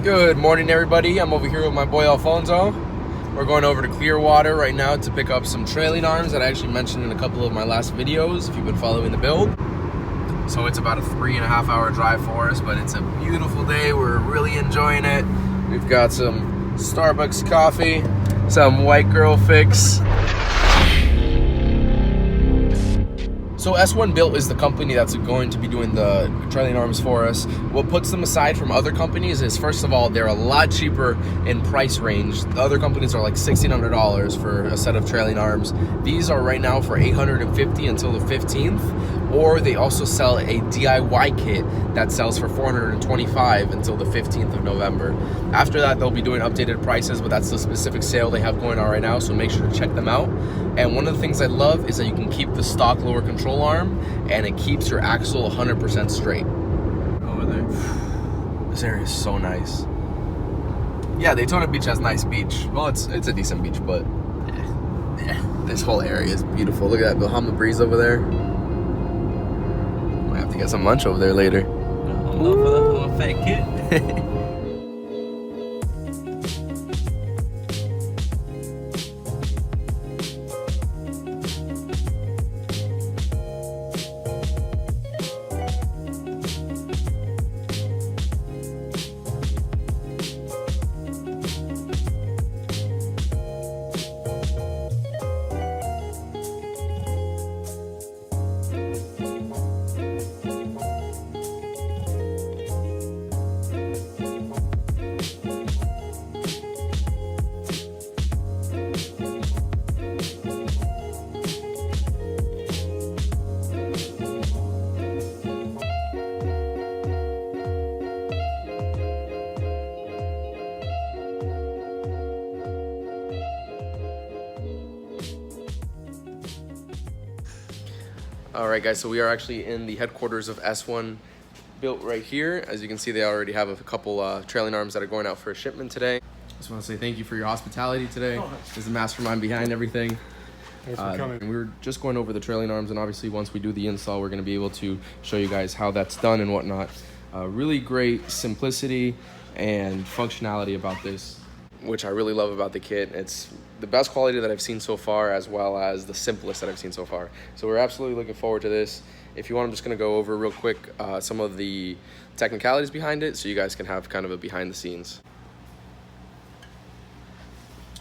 Good morning, everybody. I'm over here with my boy Alfonso. We're going over to Clearwater right now to pick up some trailing arms that I actually mentioned in a couple of my last videos, if you've been following the build. So it's about a 3.5 hour drive for us, but it's a beautiful day. We're really enjoying it. We've got some Starbucks coffee, some white girl fix. So Slowintegra is the company that's going to be doing the trailing arms for us. What puts them aside from other companies is, first of all, they're a lot cheaper in price range. The other companies are like $1,600 for a set of trailing arms. These are right now for $850 until the 15th, or they also sell a DIY kit that sells for $425 until the 15th of November. After that, they'll be doing updated prices, but that's the specific sale they have going on right now, so make sure to check them out. And one of the things I love is that you can keep the stock lower control arm, and it keeps your axle 100% straight. Over there. This area is so nice. Yeah, Daytona Beach has nice beach. Well, it's a decent beach, but this whole area is beautiful. Look at that Bahama breeze over there. Might have to get some lunch over there later. I'm a fat kid. All right, guys, so we are actually in the headquarters of Slowintegra right here. As you can see, they already have a couple trailing arms that are going out for a shipment today. Just want to say thank you for your hospitality today. This is the mastermind behind everything. Thanks for coming. And we were just going over the trailing arms, and obviously once we do the install, we're going to be able to show you guys how that's done and whatnot. Really great simplicity and functionality about this, which I really love about the kit. It's the best quality that I've seen so far, as well as the simplest that I've seen so far. So we're absolutely looking forward to this. If you want, I'm just gonna go over real quick some of the technicalities behind it, so you guys can have kind of a behind the scenes.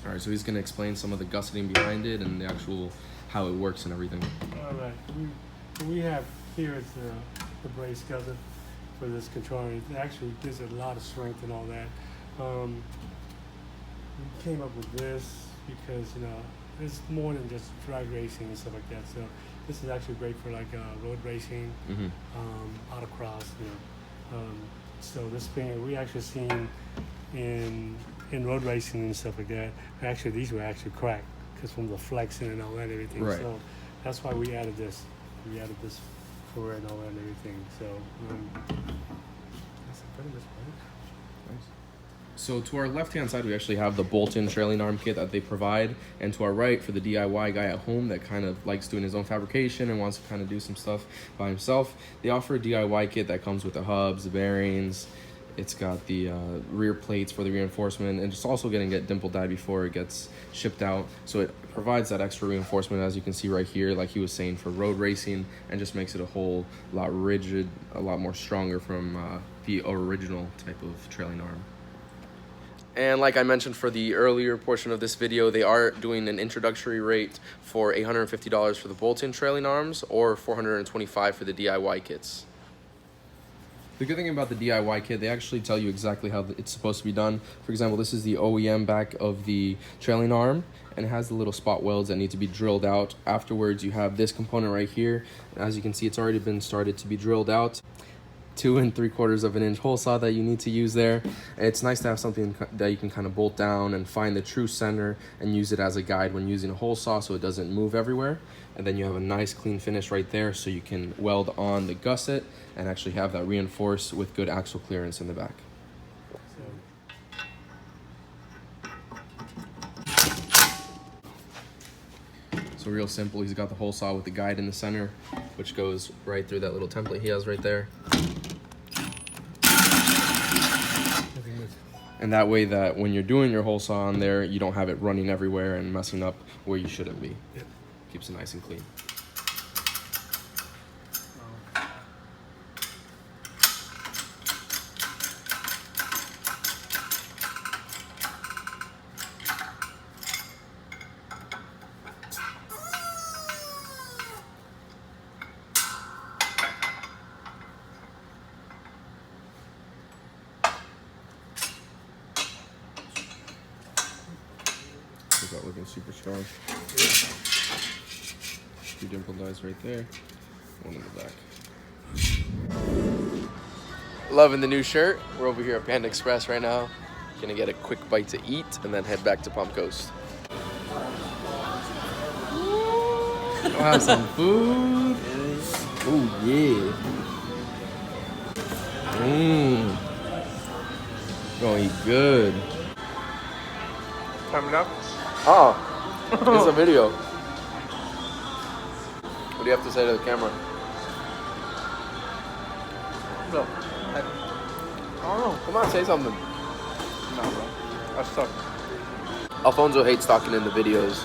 All right, so he's gonna explain some of the gusseting behind it and the actual how it works and everything. All right, we have here is the brace gusset for this controller. It actually gives it a lot of strength and all that. We came up with this because it's more than just drag racing and stuff like that. So this is actually great for like road racing, autocross. So this thing we actually seen in road racing and stuff like that. Actually, these were actually cracked because from the flexing and all that and everything. Right. So that's why we added this. We added this for it and all that and everything. So that's pretty much it. Nice. So to our left-hand side, we actually have the bolt-in trailing arm kit that they provide. And to our right, for the DIY guy at home that kind of likes doing his own fabrication and wants to kind of do some stuff by himself, they offer a DIY kit that comes with the hubs, the bearings. It's got the rear plates for the reinforcement, and it's also going to get dimple dyed before it gets shipped out. So it provides that extra reinforcement, as you can see right here, like he was saying, for road racing, and just makes it a whole lot rigid, a lot more stronger from the original type of trailing arm. And like I mentioned for the earlier portion of this video, they are doing an introductory rate for $850 for the bolt-in trailing arms, or $425 for the DIY kits. The good thing about the DIY kit, they actually tell you exactly how it's supposed to be done. For example, this is the OEM back of the trailing arm, and it has the little spot welds that need to be drilled out. Afterwards, you have this component right here. As you can see, it's already been started to be drilled out. 2 3/4 inch hole saw that you need to use there. And it's nice to have something that you can kind of bolt down and find the true center and use it as a guide when using a hole saw, so it doesn't move everywhere. And then you have a nice clean finish right there, so you can weld on the gusset and actually have that reinforced with good axle clearance in the back. So real simple, he's got the hole saw with the guide in the center, which goes right through that little template he has right there. And that way that when you're doing your hole saw on there, you don't have it running everywhere and messing up where you shouldn't be. Yep. Keeps it nice and clean. Is that looking super strong? Two dimple dies right there. One in the back. Loving the new shirt. We're over here at Panda Express right now. Gonna get a quick bite to eat and then head back to Palm Coast. We'll have some food. Oh yeah. Gonna eat good. Time it up. Oh, it's a video. What do you have to say to the camera? Bro, I don't know. Come on, say something. No, bro. I suck. Alfonso hates talking in the videos.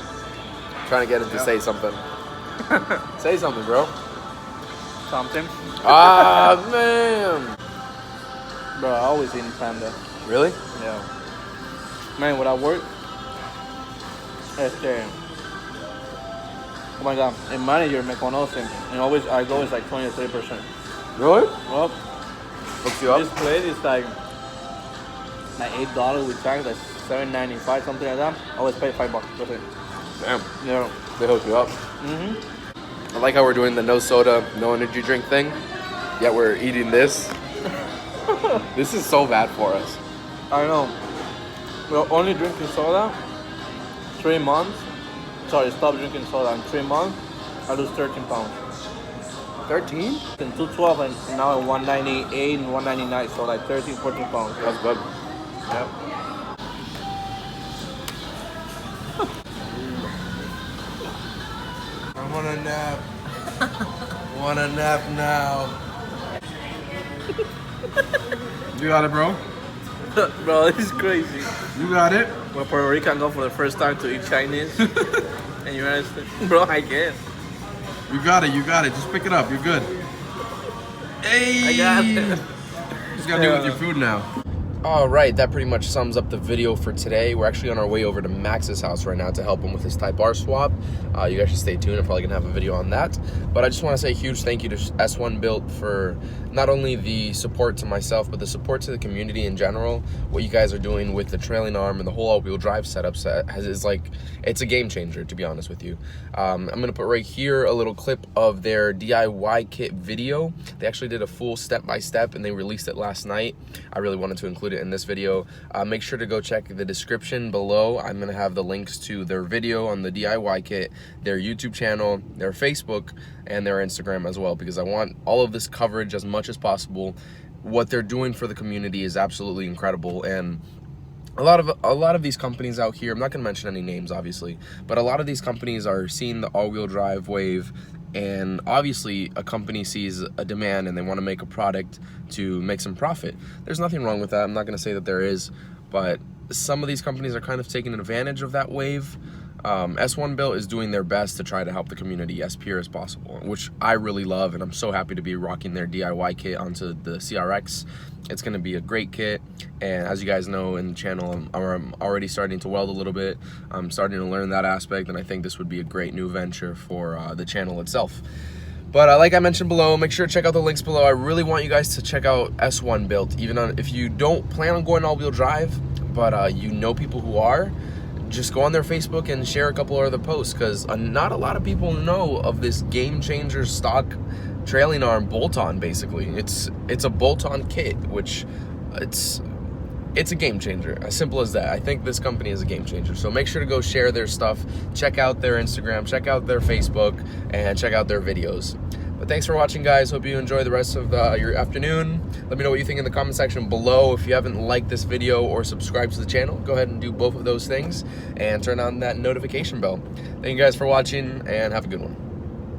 Trying to get him to say something. Say something, bro. Something. Ah, man. Bro, I always eat in Panda. Really? Yeah. Man, when I work, oh my god, el manager me conoce, and always I go is like 20 to 30%. Really? Well, Hooks you up? this plate is like $8 with tax, like $7.95, something like that. I always pay $5. That's it. Damn. Yeah. They hook you up. Mhm. I like how we're doing the no soda, no energy drink thing. Yet we're eating this. This is so bad for us. I know. We're only drinking soda 3 months. Sorry, stop drinking soda in 3 months. I lose 13 pounds. 13? In 212 and now at 198 and 199, so like 13, 14 pounds. That's good. Yep. I want a nap. Want a nap now. You got it, bro. Bro, this is crazy. You got it. When Puerto Rican go for the first time to eat Chinese, and you understand? Bro, I get. You got it. You got it. Just pick it up. You're good. Hey. I got it. Just gotta do it with your food now. All right, that pretty much sums up the video for today. We're actually on our way over to Max's house right now to help him with his Type R swap. You guys should stay tuned. I'm probably gonna have a video on that. But I just want to say a huge thank you to S1Built for not only the support to myself, but the support to the community in general. What you guys are doing with the trailing arm and the whole all-wheel drive setup is like, it's a game changer, to be honest with you. I'm gonna put right here a little clip of their DIY kit video. They actually did a full step-by-step and they released it last night. I really wanted to include it in this video. Make sure to go check the description below. I'm gonna have the links to their video on the DIY kit, their YouTube channel, their Facebook, and their Instagram as well, because I want all of this coverage as much as possible. What they're doing for the community is absolutely incredible, and a lot of these companies out here, I'm not going to mention any names obviously, but a lot of these companies are seeing the all-wheel drive wave, and obviously a company sees a demand and they want to make a product to make some profit. There's nothing wrong with that. I'm not going to say that there is, but some of these companies are kind of taking advantage of that wave. S1Built is doing their best to try to help the community as pure as possible, which I really love, and I'm so happy to be rocking their DIY kit onto the CRX. It's going to be a great kit, and as you guys know in the channel, I'm already starting to weld a little bit. I'm starting to learn that aspect, and I think this would be a great new venture for the channel itself. But like I mentioned below, make sure to check out the links below. I really want you guys to check out S1Built, even if you don't plan on going all-wheel drive, but you know people who are. Just go on their Facebook and share a couple of other posts, because not a lot of people know of this game changer stock trailing arm bolt-on. Basically, it's a bolt-on kit, which it's a game changer, as simple as that. I think this company is a game changer, so make sure to go share their stuff, check out their Instagram, check out their Facebook, and check out their videos. But thanks for watching, guys. Hope you enjoy the rest of your afternoon. Let me know what you think in the comment section below. If you haven't liked this video or subscribed to the channel, go ahead and do both of those things and turn on that notification bell. Thank you guys for watching, and have a good one.